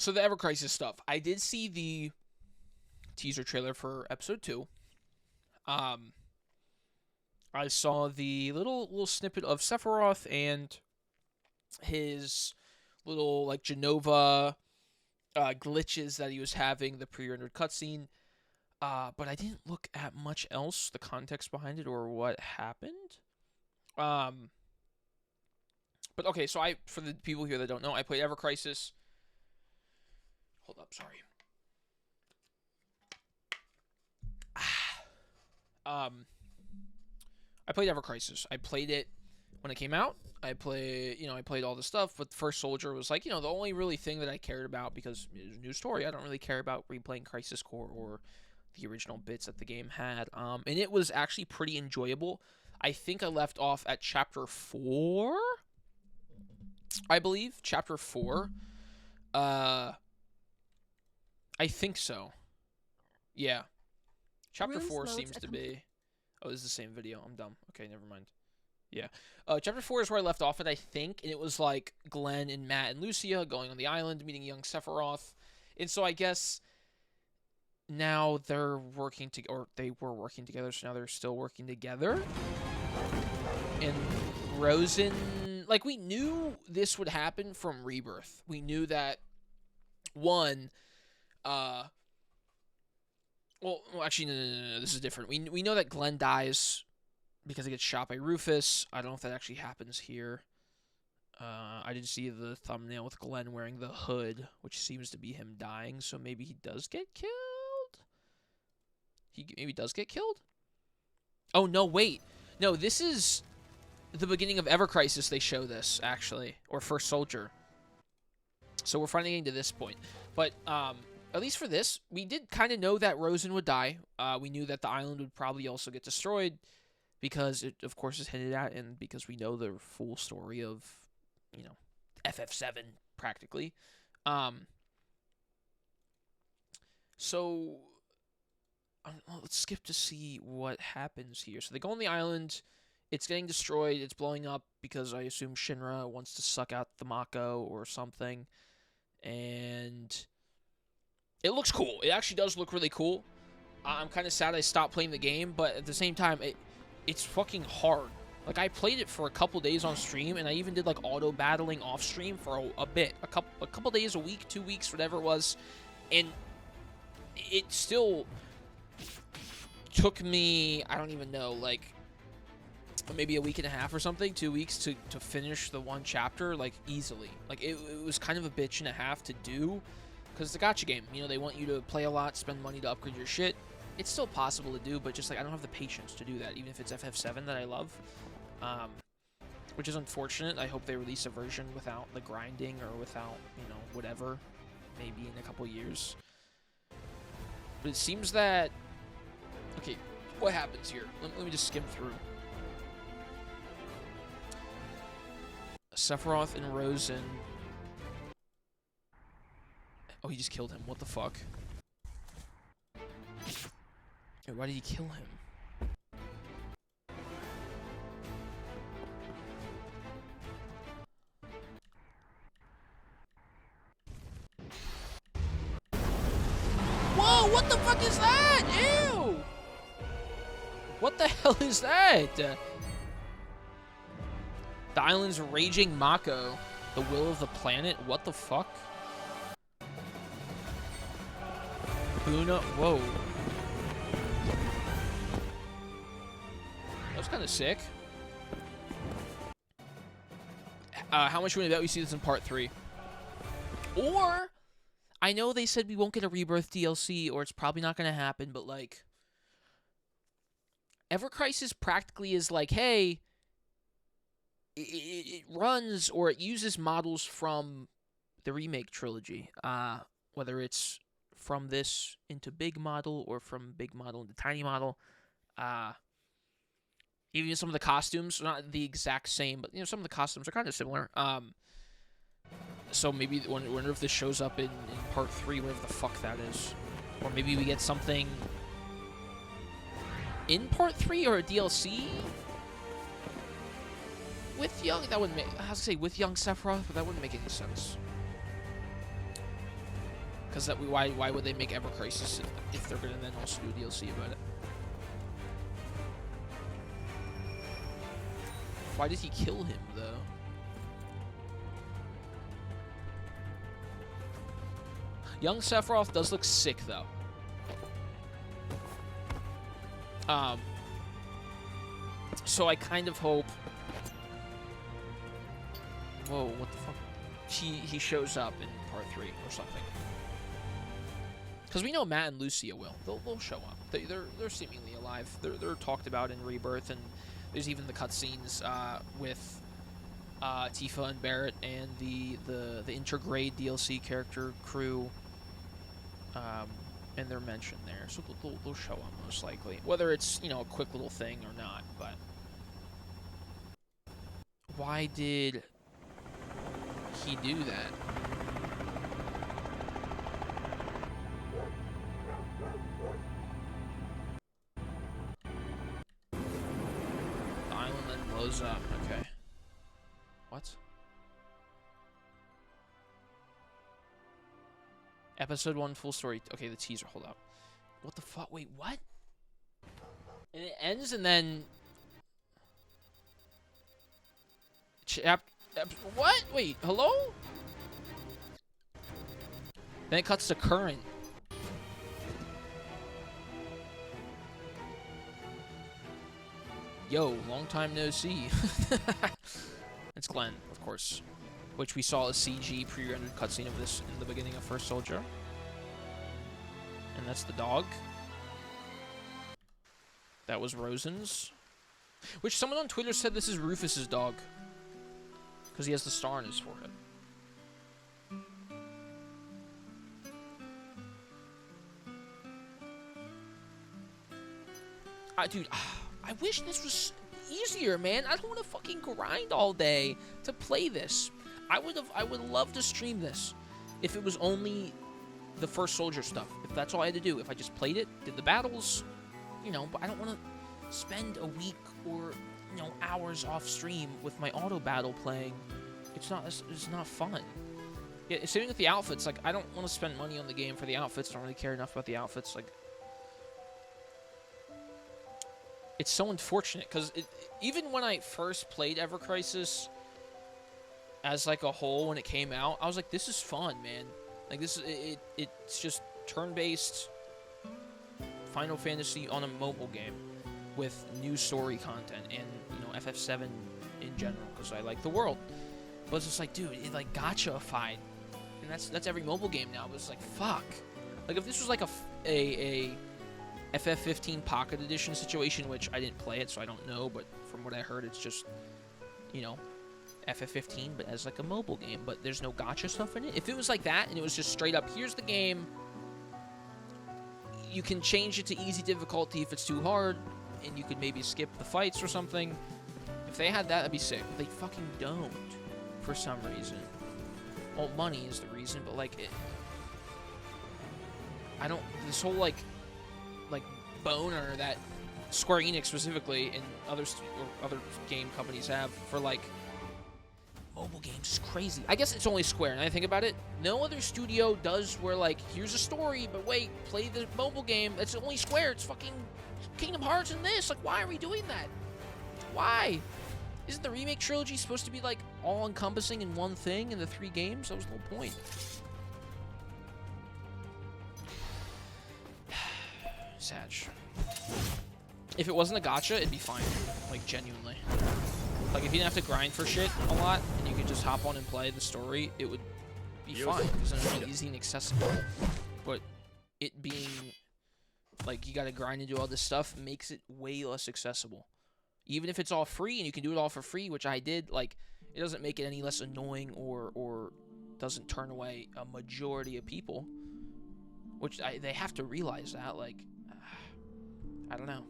So the Ever Crisis stuff. I did see the teaser trailer for episode 2. I saw the little snippet of Sephiroth and his little like Genova glitches that he was having, the pre-rendered cutscene. But I didn't look at much else, the context behind it or what happened. But okay, so for the people here that don't know, I played Ever Crisis. Hold up, sorry. I played Ever Crisis. I played it when it came out. I played all the stuff, but First Soldier was like, the only really thing that I cared about, because it was a new story. I don't really care about replaying Crisis Core or the original bits that the game had. And it was actually pretty enjoyable. I think I left off at Chapter 4, I believe. Chapter 4. I think so. Yeah. Chapter 4 seems to be... Oh, this is the same video. I'm dumb. Okay, never mind. Yeah. Chapter 4 is where I left off at, I think. And it was like Glenn and Matt and Lucia going on the island, meeting young Sephiroth. And so I guess now they're working together, or they were working together, so now they're still working together. And Rosen... Like, we knew this would happen from Rebirth. We knew that, one... Well, actually, no. This is different. We know that Glenn dies because he gets shot by Rufus. I don't know if that actually happens here. I did see the thumbnail with Glenn wearing the hood, which seems to be him dying, so maybe he does get killed? He maybe does get killed? Oh, no, wait. No, this is the beginning of Ever Crisis. They show this, actually, or First Soldier. So we're finally getting to this point. But, at least for this, we did kind of know that Rosen would die. We knew that the island would probably also get destroyed because it, of course, is hinted at, and because we know the full story of, FF7, practically. So, let's skip to see what happens here. So they go on the island. It's getting destroyed. It's blowing up because I assume Shinra wants to suck out the Mako or something. And... it looks cool. It actually does look really cool. I'm kind of sad I stopped playing the game, but at the same time, it's fucking hard. Like, I played it for a couple days on stream, and I even did, like, auto-battling off-stream for a bit. A couple days, a week, 2 weeks, whatever it was. And it still took me, I don't even know, like, maybe a week and a half or something, 2 weeks to finish the one chapter, like, easily. Like, it was kind of a bitch and a half to do. Because it's a gacha game. They want you to play a lot, spend money to upgrade your shit. It's still possible to do, but just, like, I don't have the patience to do that, even if it's FF7 that I love. Which is unfortunate. I hope they release a version without the grinding or without, whatever. Maybe in a couple years. But it seems that... Okay, what happens here? Let me just skim through. Sephiroth and Rosen... Oh, he just killed him. What the fuck? Wait, why did he kill him? Whoa, what the fuck is that? Ew! What the hell is that? The island's raging Mako. The will of the planet? What the fuck? Buna, whoa. That was kind of sick. How much would you bet we see this in part 3? Or, I know they said we won't get a Rebirth DLC, or it's probably not going to happen, but like, Ever Crisis practically is like, hey, it runs, or it uses models from the Remake trilogy. Whether it's from this into big model or from big model into tiny model. Even some of the costumes are not the exact same, but some of the costumes are kind of similar. So maybe wonder if this shows up in part 3, whatever the fuck that is. Or maybe we get something in part 3 or a DLC with young. That wouldn't make. I was gonna say with young Sephiroth, but that wouldn't make any sense. Because why would they make Ever Crisis if they're gonna then also do DLC about it? Why did he kill him though? Young Sephiroth does look sick though. So I kind of hope. Whoa, what the fuck? He shows up in part 3 or something. Because we know Matt and Lucia will. They'll show up. They're seemingly alive. They're talked about in Rebirth, and there's even the cutscenes with Tifa and Barrett and the intergrade DLC character crew. And they're mentioned there, so they'll show up most likely. Whether it's, you know, a quick little thing or not, but why did he do that? The island then blows up. Okay. What? Episode 1 full story. Okay, the teaser. Hold up. What the fuck? Wait, what? And it ends and then... What? Wait, hello? Then it cuts to current. Yo, long time no see. It's Glenn, of course. Which we saw a CG pre-rendered cutscene of this in the beginning of First Soldier. And that's the dog. That was Rosen's. Which someone on Twitter said this is Rufus's dog. Because he has the star on his forehead. Dude, I wish this was easier, man. I don't want to fucking grind all day to play this. I would love to stream this if it was only the First Soldier stuff. If that's all I had to do. If I just played it, did the battles, you know, but I don't want to spend a week or, you know, hours off stream with my auto battle playing. It's not fun. Yeah, same with the outfits. Like, I don't want to spend money on the game for the outfits. I don't really care enough about the outfits. Like, it's so unfortunate because even when I first played Ever Crisis as like a whole when it came out, I was like, this is fun, man. Like, it's just turn-based Final Fantasy on a mobile game with new story content and, you know, FF7 in general because I like the world. But it's just like, dude, it like gacha-ified. And that's every mobile game now, but it's like, fuck. Like, if this was like a FF15 Pocket Edition situation, which I didn't play it, so I don't know, but from what I heard, it's just, you know, FF15, but as like a mobile game, but there's no gacha stuff in it. If it was like that, and it was just straight up, here's the game, you can change it to easy difficulty if it's too hard, and you could maybe skip the fights or something. If they had that, that'd be sick. But they fucking don't, for some reason. Well, money is the reason, but like, I don't, this whole like boner that Square Enix specifically and other game companies have for like mobile games is crazy. I guess it's only Square, and I think about it, no other studio does where like, here's a story, but wait, play the mobile game. That's only Square. It's fucking Kingdom Hearts and this. Like, why are we doing that? Why? Isn't the remake trilogy supposed to be like all encompassing in one thing in the 3 games? That was the whole point. Sag. If it wasn't a gacha, it'd be fine. Like, genuinely. Like, if you didn't have to grind for shit a lot, and you could just hop on and play the story, it would be fine, because then it would be easy and accessible. But it being, like, you gotta grind and do all this stuff makes it way less accessible. Even if it's all free, and you can do it all for free, which I did, like, it doesn't make it any less annoying or doesn't turn away a majority of people. Which, they have to realize that, like, I don't know.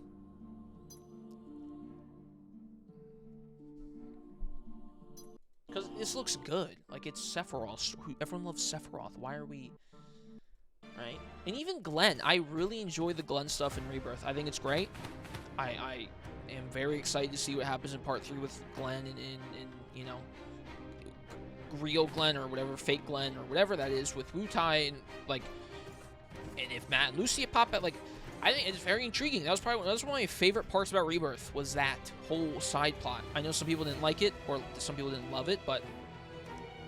Because this looks good. Like, it's Sephiroth. Everyone loves Sephiroth. Why are we... Right? And even Glenn. I really enjoy the Glenn stuff in Rebirth. I think it's great. I am very excited to see what happens in Part 3 with Glenn and you know, real Glenn or whatever, fake Glenn or whatever that is with Wu-Tai, and like, and if Matt and Lucia pop out, like, I think it's very intriguing. That was one of my favorite parts about Rebirth, was that whole side plot. I know some people didn't like it, or some people didn't love it, but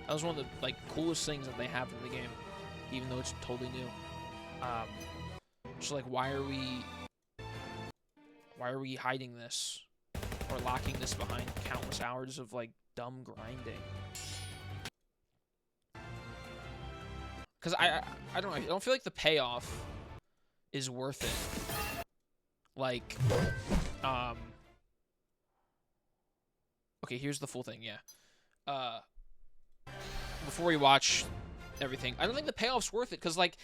that was one of the like coolest things that they have in the game, even though it's totally new. So like, why are we hiding this or locking this behind countless hours of like dumb grinding? Because I don't know. I don't feel like the payoff is worth it. Like, okay, here's the full thing. Yeah. Before we watch everything, I don't think the payoff's worth it. Because, like,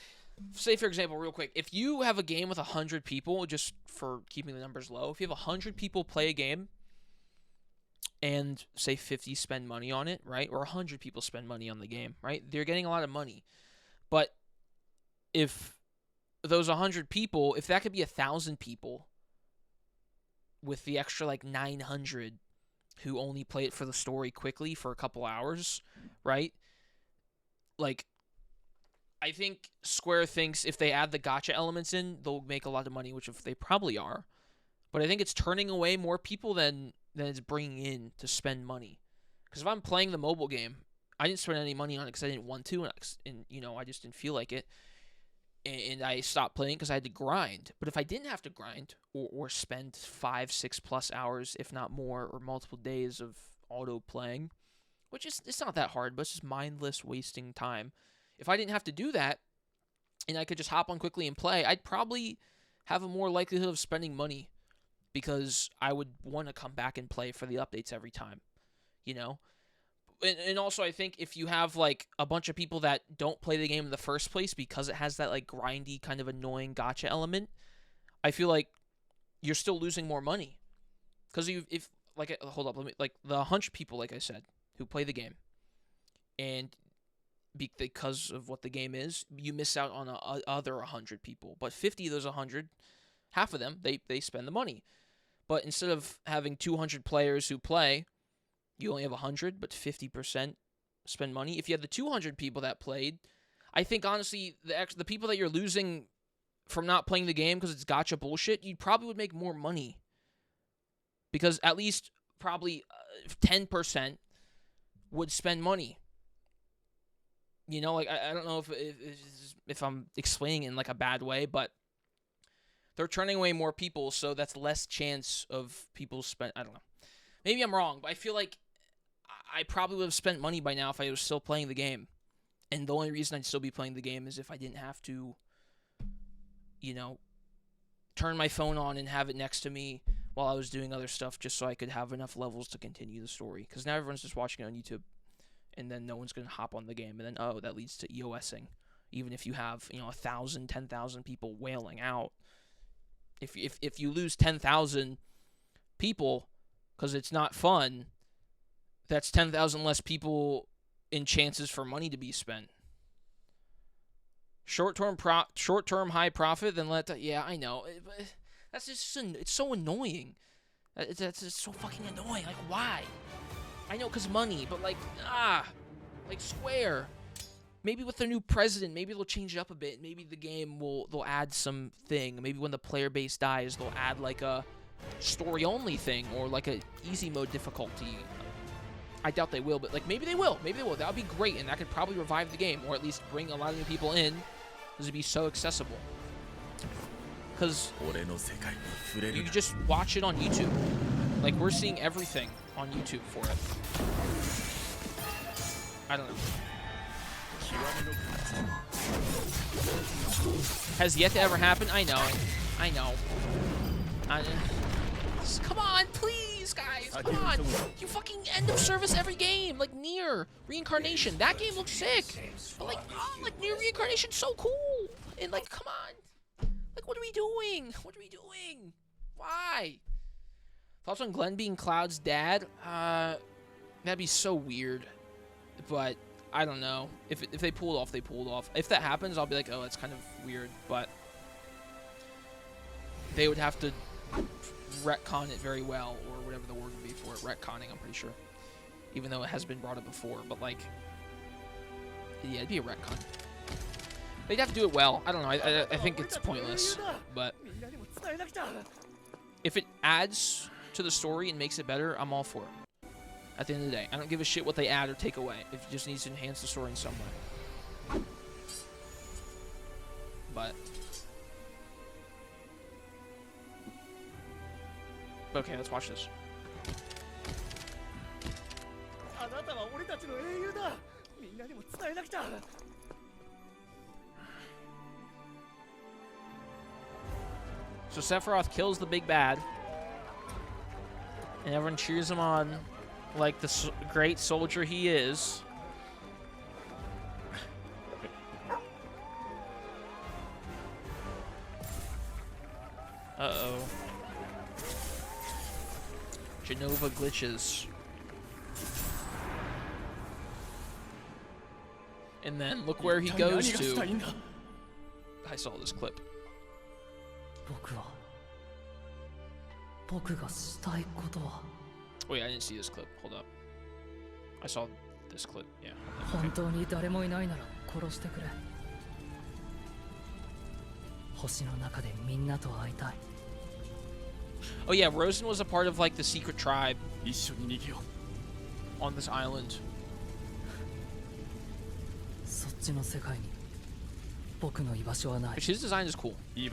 say for example, real quick, if you have a game with 100 people, just for keeping the numbers low, if you have 100 people play a game, and say 50 spend money on it, right? Or 100 people spend money on the game, right? They're getting a lot of money. But if those 100 people, if that could be 1,000 people with the extra like 900 who only play it for the story quickly for a couple hours, right? Like, I think Square thinks if they add the gacha elements in, they'll make a lot of money, which if they probably are. But I think it's turning away more people than it's bringing in to spend money. Because if I'm playing the mobile game, I didn't spend any money on it because I didn't want to, and you know, I just didn't feel like it. And I stopped playing because I had to grind. But if I didn't have to grind or spend 5-6+ hours, if not more, or multiple days of auto playing, which is, it's not that hard, but it's just mindless wasting time. If I didn't have to do that, and I could just hop on quickly and play, I'd probably have a more likelihood of spending money, because I would want to come back and play for the updates every time, you know? And also, I think if you have, like, a bunch of people that don't play the game in the first place because it has that, like, grindy, kind of annoying gacha element, I feel like you're still losing more money. Because hold up, like, the 100 people, like I said, who play the game, and because of what the game is, you miss out on other 100 people. But 50 of those 100, half of them, they spend the money. But instead of having 200 players who play, you only have 100, but 50% spend money. If you had the 200 people that played, I think, honestly, the people that you're losing from not playing the game because it's gacha bullshit, you probably would make more money. Because at least probably 10% would spend money. You know, like, I don't know if I'm explaining it in, like, a bad way, but they're turning away more people, so that's less chance of people spend. I don't know. Maybe I'm wrong, but I feel like I probably would have spent money by now if I was still playing the game. And the only reason I'd still be playing the game is if I didn't have to, you know, turn my phone on and have it next to me while I was doing other stuff, just so I could have enough levels to continue the story. Because now everyone's just watching it on YouTube, and then no one's going to hop on the game, and then, oh, that leads to EOSing. Even if you have, you know, 1,000, 10,000 people wailing out. If you lose 10,000 people because it's not fun, that's 10,000 less people in chances for money to be spent. Short-term high profit, then yeah, I know. That's just, it's so annoying. It's so fucking annoying. Like, why? I know, because money, but like Square. Maybe with their new president, maybe they'll change it up a bit. Maybe the game they'll add something. Maybe when the player base dies, they'll add like a story-only thing or like a easy mode difficulty. I doubt they will, but like maybe they will. Maybe they will. That would be great, and that could probably revive the game, or at least bring a lot of new people in, because it'd be so accessible. Because you could just watch it on YouTube. Like, we're seeing everything on YouTube for it. I don't know. Has yet to ever happen? I know. Come on, please, guys. Come on. You fucking end of service every game. Like Nier Reincarnation. That game looks sick. But like, Nier Reincarnation's so cool. And like, come on. Like, what are we doing? Why? Thoughts on Glenn being Cloud's dad? That'd be so weird. But I don't know. If they pull it off, they pull it off. If that happens, I'll be like, oh, that's kind of weird. But they would have to retcon it very well, or whatever the word would be for it. Retconning, I'm pretty sure. Even though it has been brought up before. But, like, Yeah, it'd be a retcon. They'd have to do it well. I don't know. I think it's pointless. But if it adds to the story and makes it better, I'm all for it. At the end of the day, I don't give a shit what they add or take away. If it just needs to enhance the story in some way. But okay, let's watch this. So Sephiroth kills the big bad, and everyone cheers him on like the great soldier he is. Uh-oh. Genova glitches. And then look where he goes to. I saw this clip. Wait, I didn't see this clip. Hold up. I saw this clip. Yeah. Okay. Oh yeah, Rosen was a part of like the secret tribe on this island. Which his design is cool. Dude,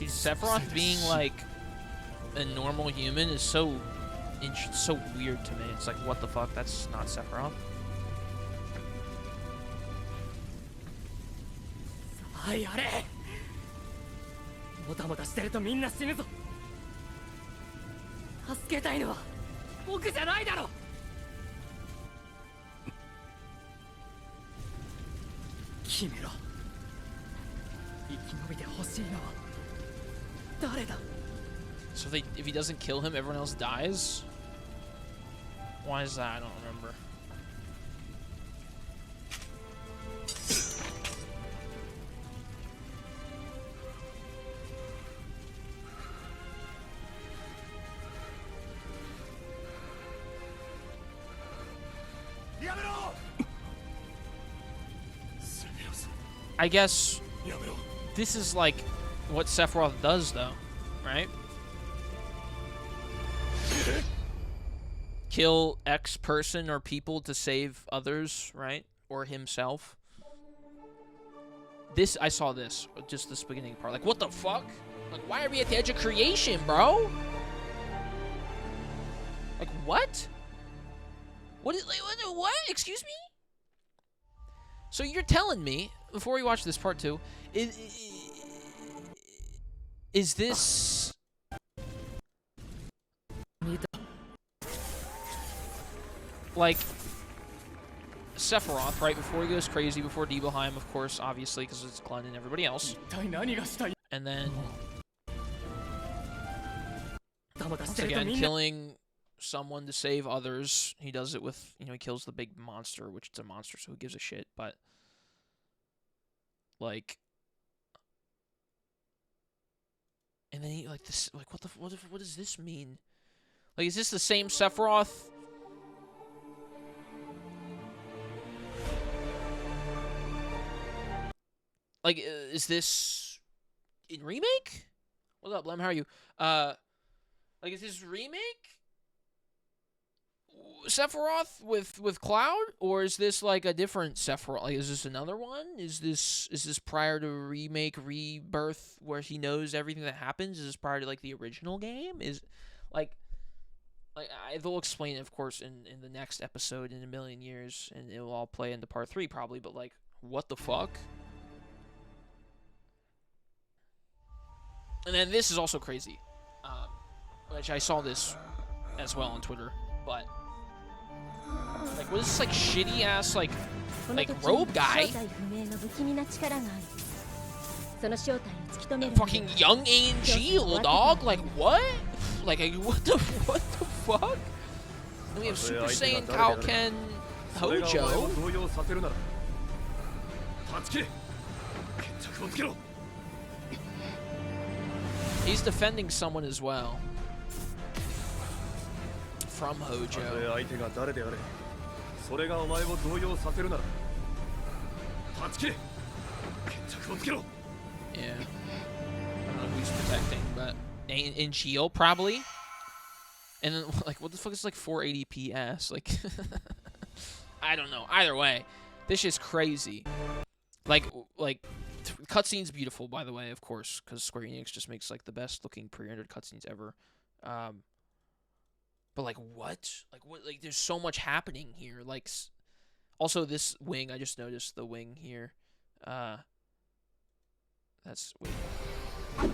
Sephiroth being like a normal human is so weird to me. It's like, what the fuck? That's not Sephiroth. So if he doesn't kill him, everyone else dies? Why is that? I don't remember. I guess this is like what Sephiroth does, though, right? Kill X person or people to save others, right? Or himself. This, I saw this, just this beginning part. Like, what the fuck? Like, why are we at the edge of creation, bro? Like, what? What is, like, what? Excuse me? So you're telling me, before we watch this part 2, is this... like, Sephiroth, right, before he goes crazy, before Nibelheim, of course, obviously, because it's Glenn and everybody else. And then, once again, killing someone to save others. He does it with, you know, he kills the big monster, which it's a monster, so who gives a shit, but, like, and then he, like, this, like, what does this mean? Like, is this the same Sephiroth? Like, is this in Remake? What's up, Lem? How are you? Like, is this Remake Sephiroth with Cloud, or is this like a different Sephiroth? Like, is this another one? Is this prior to Remake Rebirth, where he knows everything that happens? Is this prior to like the original game? Is like they'll explain it, of course, in the next episode in a million years, and it will all play into part 3 probably. But like, what the fuck? And then this is also crazy, which I saw this as well on Twitter, but, like, what is this, like, shitty-ass, like robe guy? Fucking young Angel, dog? Like, what? Like, what the fuck? And we have Super Saiyan Kaoken Hojo. He's defending someone as well. From Hojo. Yeah. I don't know who he's protecting, but in Geo probably. And then like what the fuck is like 480 PS? Like I don't know. Either way, this shit's crazy. Like cutscene's beautiful, by the way, of course, because Square Enix just makes like the best looking pre-rendered cutscenes ever. But like what? Like there's so much happening here. Like also this wing, I just noticed the wing here. That's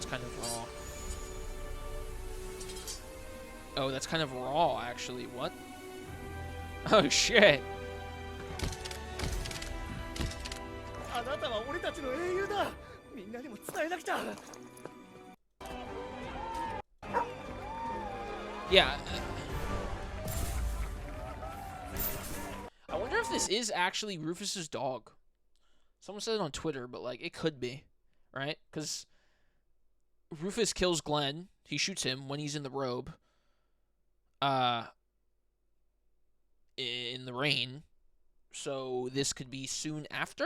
kind of raw. Oh, that's kind of raw actually. What? Oh shit. Yeah. I wonder if this is actually Rufus's dog. Someone said it on Twitter, but like it could be, right? Because Rufus kills Glenn. He shoots him when he's in the robe. In the rain. So this could be soon after?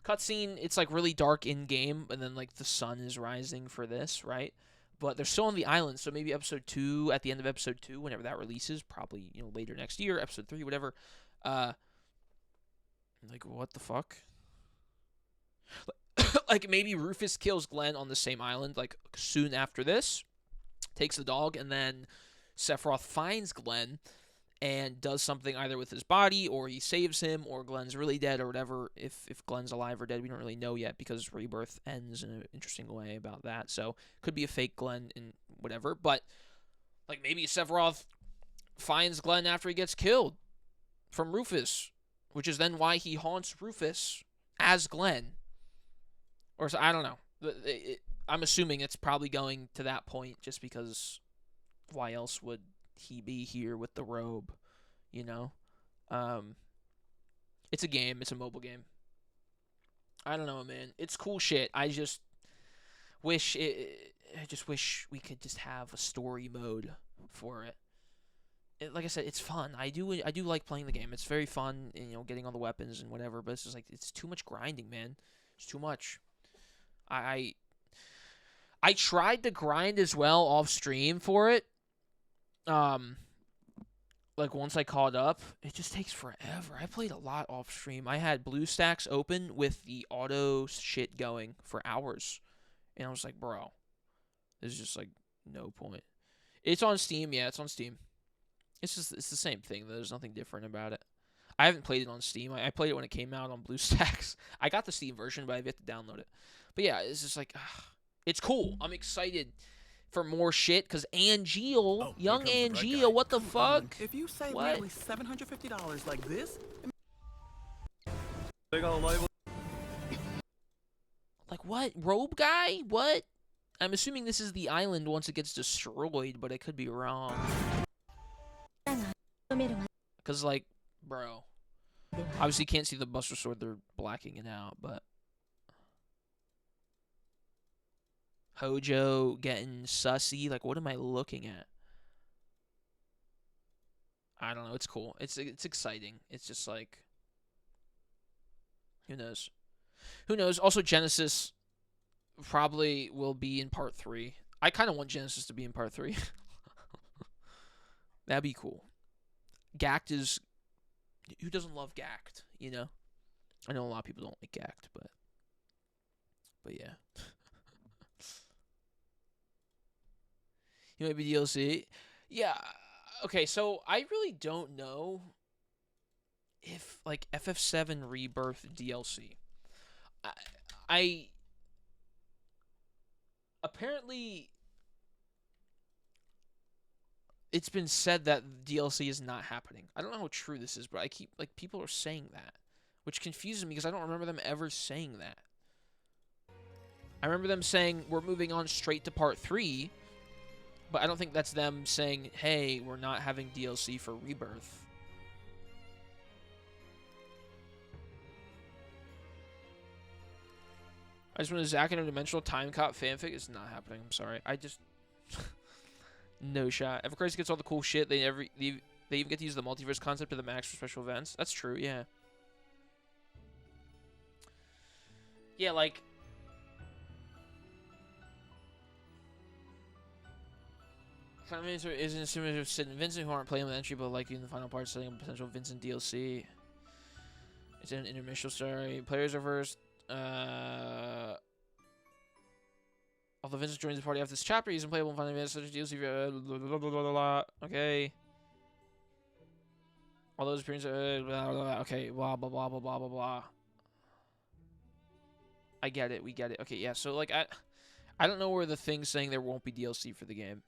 Cutscene, it's like really dark in game, and then like the sun is rising for this, right? But they're still on the island, so maybe episode 2, at the end of episode 2, whenever that releases, probably, you know, later next year, episode 3, whatever. Like, what the fuck? Like, maybe Rufus kills Glenn on the same island, like, soon after this, takes the dog, and then Sephiroth finds Glenn and does something either with his body, or he saves him, or Glenn's really dead, or whatever. If Glenn's alive or dead, we don't really know yet, because Rebirth ends in an interesting way about that. So, could be a fake Glenn and whatever. But, like, maybe Sephiroth finds Glenn after he gets killed from Rufus, which is then why he haunts Rufus as Glenn. Or, so, I don't know. I'm assuming it's probably going to that point, just because why else would he be here with the robe, you know? It's a game. It's a mobile game. I don't know, man. It's cool shit. I just wish we could just have a story mode for it. Like I said, it's fun. I do like playing the game. It's very fun, and, you know, getting all the weapons and whatever, but it's just like, it's too much grinding, man. It's too much. I tried to grind as well off stream for it. Like once I caught up, it just takes forever. I played a lot off stream. I had BlueStacks open with the auto shit going for hours, and I was like, bro, there's just like no point. It's on Steam, yeah, it's on Steam. It's the same thing. There's nothing different about it. I haven't played it on Steam. I played it when it came out on BlueStacks. I got the Steam version, but I've yet to download it. But yeah, it's just like, it's cool. I'm excited for more shit, because Angeal, young Angeal, what the fuck? If you save what? nearly $750 like this... Like what? Robe guy? What? I'm assuming this is the island once it gets destroyed, but I could be wrong. Because, like, bro. Obviously you can't see the Buster Sword, they're blacking it out, but... Hojo getting sussy. Like, what am I looking at? I don't know. It's cool. It's exciting. It's just like, who knows? Who knows? Also, Genesis probably will be in part 3. I kind of want Genesis to be in part 3. That'd be cool. Gact is... Who doesn't love Gact, you know? I know a lot of people don't like Gact, but yeah. You might be DLC. Yeah. Okay, so I really don't know if, like, FF7 Rebirth DLC. I apparently it's been said that DLC is not happening. I don't know how true this is, but I keep, like, people are saying that, which confuses me because I don't remember them ever saying that. I remember them saying we're moving on straight to part 3. But I don't think that's them saying, hey, we're not having DLC for Rebirth. I just want a Zack interdimensional time cop fanfic. It's not happening. I'm sorry. I just no shot. Ever Crazy gets all the cool shit. They even get to use the multiverse concept to the max for special events. That's true. Yeah. Yeah, like. Final Answer isn't assuming of Sid and Vincent who aren't playing with entry, but like in the final part, setting up a potential Vincent DLC. It's an intermission story. Players are first. Although Vincent joins the party after this chapter, he's unplayable in Final Fantasy such as DLC. Blah, blah, blah, blah, blah. Okay. All those appearances. Blah, blah, blah. Okay. Blah blah blah blah blah blah blah. I get it. We get it. Okay. Yeah. So like I don't know where the thing's saying there won't be DLC for the game.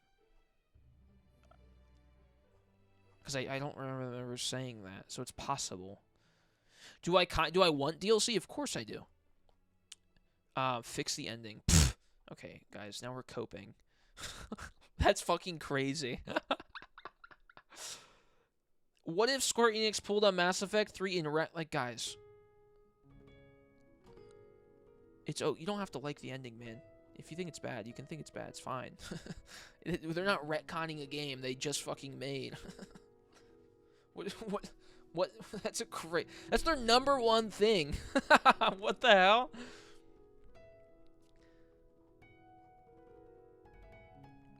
Because I don't remember them ever saying that, so it's possible. Do I want DLC? Of course I do. Fix the ending. Pfft. Okay, guys, now we're coping. That's fucking crazy. What if Square Enix pulled on Mass Effect 3 in like, guys? You don't have to like the ending, man. If you think it's bad, you can think it's bad. It's fine. They're not retconning a game they just fucking made. What? That's that's their #1 thing. What the hell?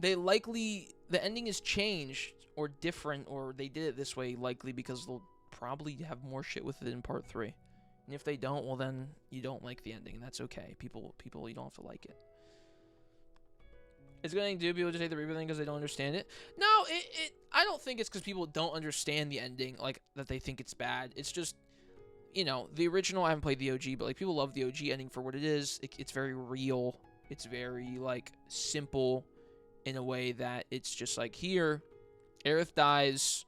The ending is changed or different, or they did it this way likely because they'll probably have more shit with it in part 3. And if they don't, well then you don't like the ending, and that's okay. People, you don't have to like it. It's going to do people to take the reboot thing because they don't understand it. No, I don't think it's because people don't understand the ending, like that they think it's bad. It's just, the original. I haven't played the OG, but like people love the OG ending for what it is. It's very real. It's very like simple, in a way that it's just like here, Aerith dies,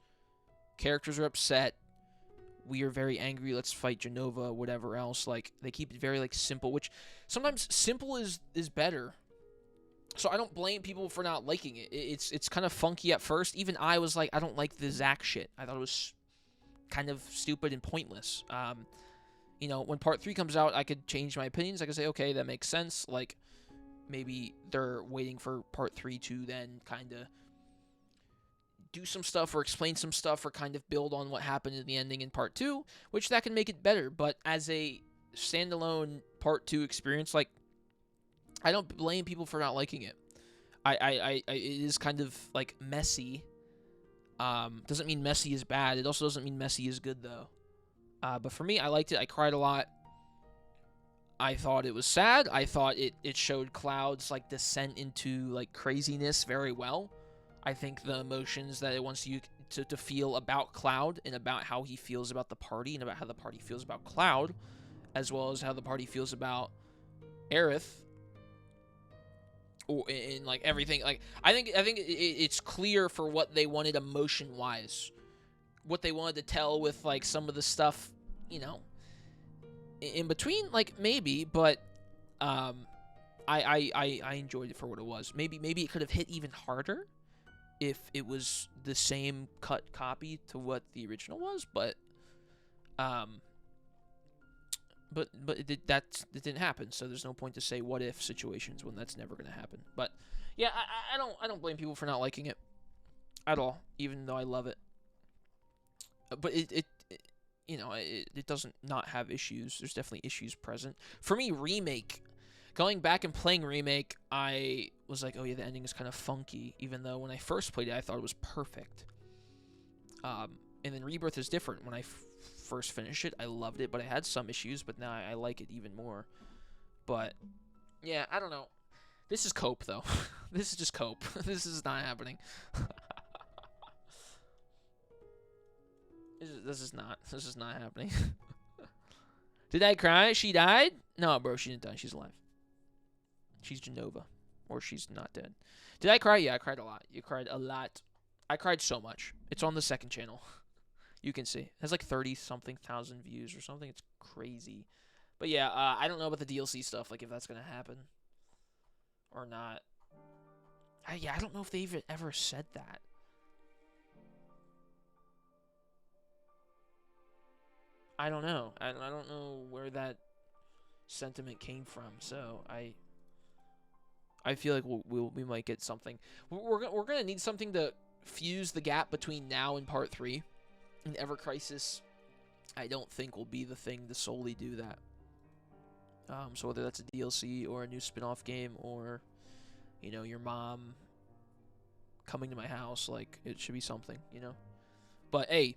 characters are upset, we are very angry. Let's fight Genova, whatever else. Like they keep it very like simple, which sometimes simple is better. So I don't blame people for not liking it. It's kind of funky at first. Even I was like, I don't like the Zack shit. I thought it was kind of stupid and pointless. When part 3 comes out, I could change my opinions. I could say, okay, that makes sense. Like, maybe they're waiting for part 3 to then kind of do some stuff or explain some stuff or kind of build on what happened in the ending in part 2, which that can make it better. But as a standalone part 2 experience, like, I don't blame people for not liking it. It is kind of like messy. Doesn't mean messy is bad. It also doesn't mean messy is good though. But for me, I liked it. I cried a lot. I thought it was sad. I thought it showed Cloud's like descent into like craziness very well. I think the emotions that it wants you to feel about Cloud and about how he feels about the party and about how the party feels about Cloud, as well as how the party feels about Aerith. Or in like everything, like I think it's clear for what they wanted emotion wise, what they wanted to tell with like some of the stuff, in between, like maybe, but I enjoyed it for what it was. Maybe it could have hit even harder if it was the same cut copy to what the original was, but it didn't happen, so there's no point to say what if situations when that's never going to happen. But yeah, I don't blame people for not liking it at all, even though I love it. But it doesn't not have issues. There's definitely issues present. For me, Remake, going back and playing Remake, I was like, oh yeah, the ending is kind of funky, even though when I first played it, I thought it was perfect. And then Rebirth is different. When I first finished it, I loved it, but I had some issues, but now I like it even more. But yeah, I don't know. This is cope though. This is just cope. This is not happening. This is not happening. Did I cry? She died? No, bro, she didn't die. She's alive. She's Genova, or she's not dead. Did I cry? Yeah, I cried a lot. You cried a lot. I cried so much. It's on the second channel. You can see. It has like 30-something thousand views or something. It's crazy. But yeah, I don't know about the DLC stuff, like if that's going to happen or not. I don't know if they even ever said that. I don't know. I don't know where that sentiment came from. So I feel like we might get something. We're gonna need something to fuse the gap between now and part 3. And Ever Crisis, I don't think will be the thing to solely do that. So whether that's a DLC or a new spin-off game or, you know, your mom coming to my house, like, it should be something, you know. But hey,